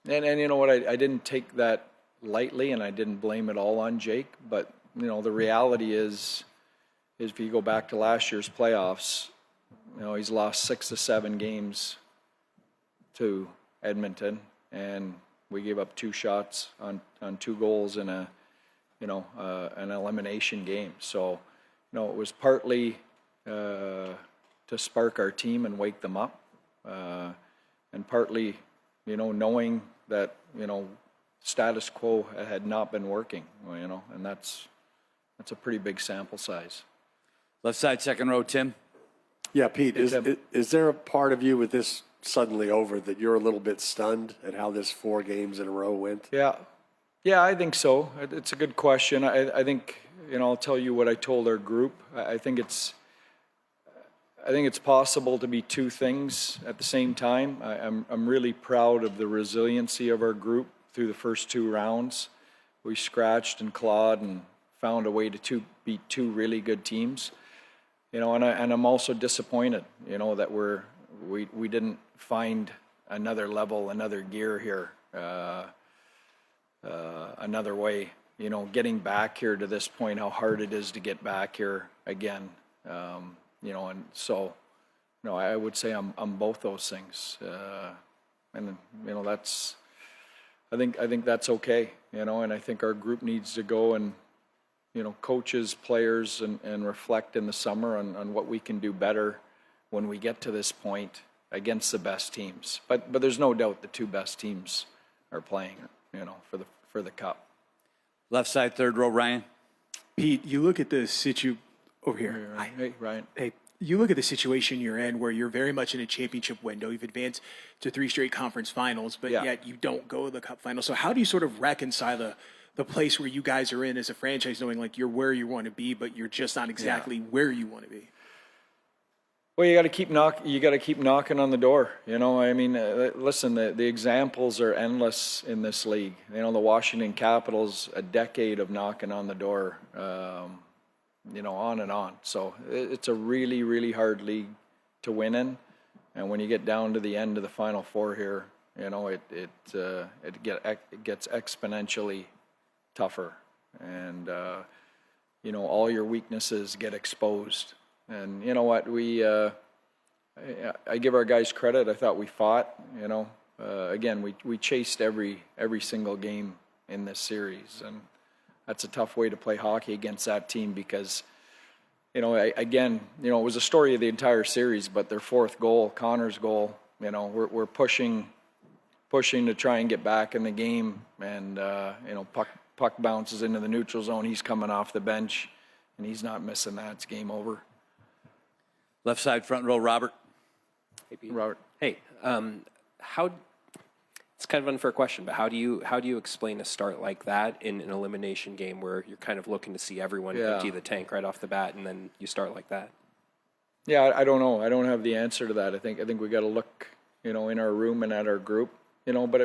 And you know what, I didn't take that lightly, and I didn't blame it all on Jake, but you know, the reality is if you go back to last year's playoffs, you know, he's lost 6 to 7 games to Edmonton, and we gave up 2 shots on 2 goals in a, you know, an elimination game. So, you know, it was partly to spark our team and wake them up, and partly, you know, knowing that, you know, status quo had not been working, you know, and that's a pretty big sample size. Left side, second row, Tim. Yeah, Pete, is there a part of you with this suddenly over that you're a little bit stunned at how this 4 games in a row went? Yeah, I think so. It's a good question. I think, you know, I'll tell you what I told our group. I think it's possible to be 2 things at the same time. I'm really proud of the resiliency of our group through the first 2 rounds. We scratched and clawed and found a way to beat 2 really good teams. You know, and I'm also disappointed, you know, that we didn't find another level, another gear here, another way. You know, getting back here to this point, how hard it is to get back here again. You know, and so, you know, I would say I'm both those things, and you know, I think that's okay. You know, and I think our group needs to go and, you know, coaches, players, and reflect in the summer on what we can do better when we get to this point against the best teams. But there's no doubt the 2 best teams are playing, you know, for the cup. Left side, third row, Ryan. Pete, you look at the over here. Hey, Ryan. Hey, you look at the situation you're in where you're very much in a championship window. You've advanced to 3 straight conference finals, but yet you don't go to the cup final. So how do you sort of reconcile the place where you guys are in as a franchise, knowing like you're where you want to be, but you're just not exactly where you want to be? Well, you got to keep knocking on the door. You know, I mean, listen, the examples are endless in this league. You know, the Washington Capitals, a decade of knocking on the door. You know, on and on. So it's a really, really hard league to win in, and when you get down to the end of the Final 4 here, you know, it gets exponentially tougher, and you know, all your weaknesses get exposed. And you know what, I give our guys credit. I thought we fought. You know, again, we chased every single game in this series, and that's a tough way to play hockey against that team because, you know, again, you know, it was a story of the entire series, but their 4th goal, Connor's goal, you know, we're pushing to try and get back in the game, and you know, puck bounces into the neutral zone. He's coming off the bench, and he's not missing that. It's game over. Left side, front row, Robert. Hey, Pete. Robert. Hey, it's kind of an unfair question, but how do you explain a start like that in an elimination game where you're kind of looking to see everyone empty the tank right off the bat, and then you start like that? Yeah, I don't know. I don't have the answer to that. I think we got to look, you know, in our room and at our group, you know. But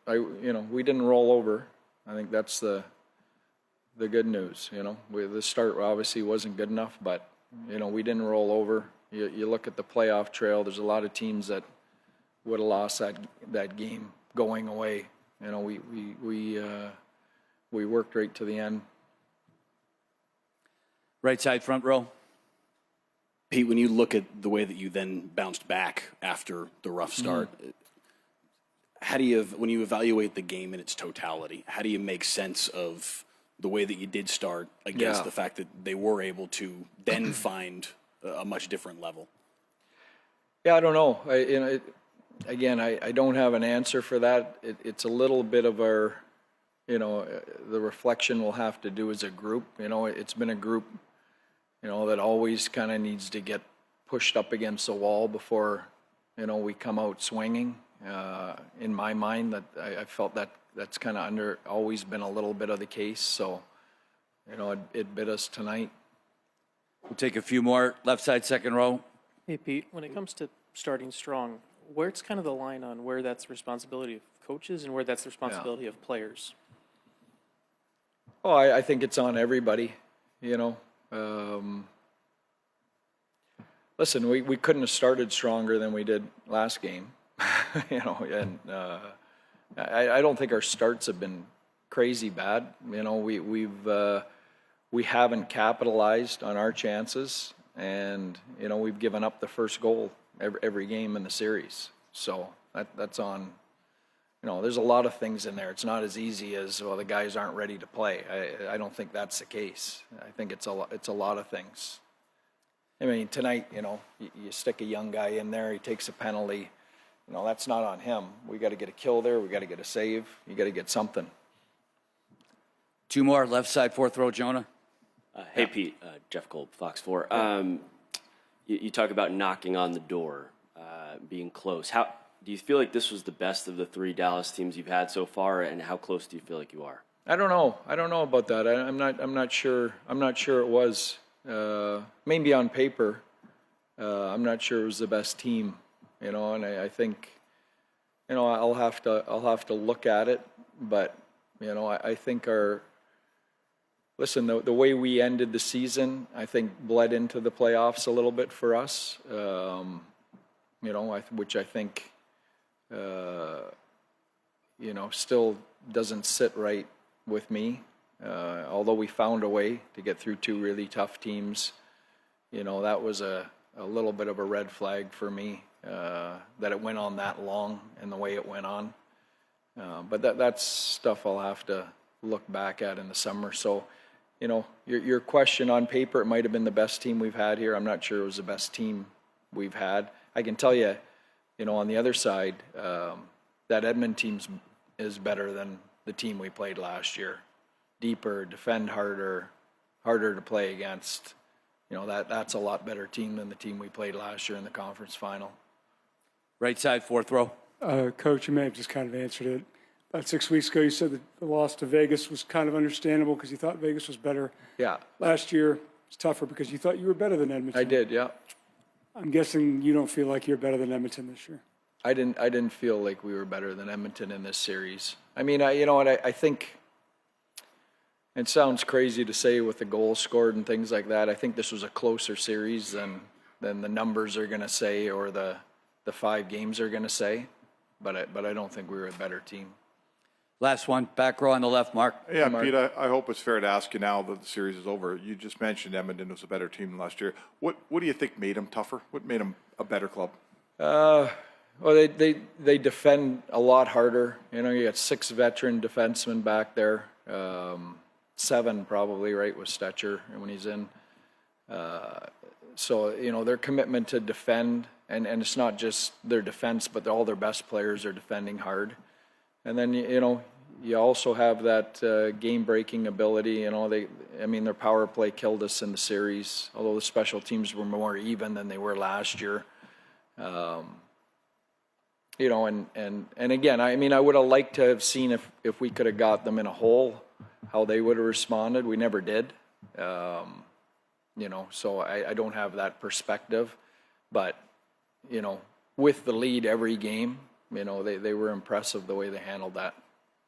you know, we didn't roll over. I think that's the good news. You know, the start obviously wasn't good enough, but you know, we didn't roll over. You look at the playoff trail. There's a lot of teams that would have lost that game going away. You know, we worked right to the end. Right side, front row. Pete, when you look at the way that you then bounced back after the rough start, how do you, when you evaluate the game in its totality, how do you make sense of the way that you did start against the fact that they were able to then find a much different level? Yeah, I don't know. I don't have an answer for that. It's a little bit of our, you know, the reflection we'll have to do as a group. You know, it's been a group, you know, that always kind of needs to get pushed up against the wall before, you know, we come out swinging. In my mind, that I felt that's kind of always been a little bit of the case. So, you know, it bit us tonight. We'll take a few more. Left side, second row. Hey, Pete, when it comes to starting strong, where's kind of the line on where that's the responsibility of coaches and where that's the responsibility of players? Oh, I think it's on everybody, you know. Listen, we couldn't have started stronger than we did last game, you know, and I don't think our starts have been crazy bad. You know, we haven't capitalized on our chances, and you know, we've given up the first goal every game in the series. So that's on. You know, there's a lot of things in there. It's not as easy as, well, the guys aren't ready to play. I don't think that's the case. I think it's a lot of things. I mean, tonight, you know, you stick a young guy in there, he takes a penalty. You know, that's not on him. We got to get a kill there. We got to get a save. You got to get something. 2 more, left side, 4th row, Jonah. Hey, Pete. Jeff Gold, Fox 4. You talk about knocking on the door, being close. How do you feel like this was the best of the 3 Dallas teams you've had so far, and how close do you feel like you are? I don't know. I don't know about that. I'm not sure. I'm not sure it was. Maybe on paper, I'm not sure it was the best team. You know, and I think, you know, I'll have to look at it. But you know, I think the way we ended the season, I think bled into the playoffs a little bit for us. You know, which I think, you know, still doesn't sit right with me. Although we found a way to get through 2 really tough teams, you know, that was a little bit of a red flag for me, that it went on that long and the way it went on. But that's stuff I'll have to look back at in the summer. So, you know, your question on paper, it might have been the best team we've had here. I'm not sure it was the best team we've had. I can tell you, you know, on the other side, that Edmonton team is better than the team we played last year. Deeper, defend harder to play against. You know, that's a lot better team than the team we played last year in the conference final. Right side, 4th row. Coach, you may have just kind of answered it. About 6 weeks ago, you said that the loss to Vegas was kind of understandable because you thought Vegas was better. Yeah, Last year, it's tougher because you thought you were better than Edmonton. I did. Yeah, I'm guessing you don't feel like you're better than Edmonton this year. I didn't feel like we were better than Edmonton in this series. I mean, you know what? I think it sounds crazy to say with the goals scored and things like that. I think this was a closer series than the numbers are going to say or the 5 games are going to say. But I don't think we were a better team. Last one, back row on the left, Mark. Yeah, Pete, I hope it's fair to ask you now that the series is over. You just mentioned Edmonton was a better team than last year. What do you think made them tougher? What made them a better club? Well, they defend a lot harder. You know, you got 6 veteran defensemen back there. 7 probably, right, with Stetcher when he's in. So, you know, their commitment to defend, and it's not just their defense, but all their best players are defending hard. And then, you know, you also have that game-breaking ability. You know, their power play killed us in the series, although the special teams were more even than they were last year. You know, and again, I mean, I would have liked to have seen if we could have got them in a hole, how they would have responded. We never did. You know, so I don't have that perspective. But, you know, with the lead every game, you know, they were impressive the way they handled that.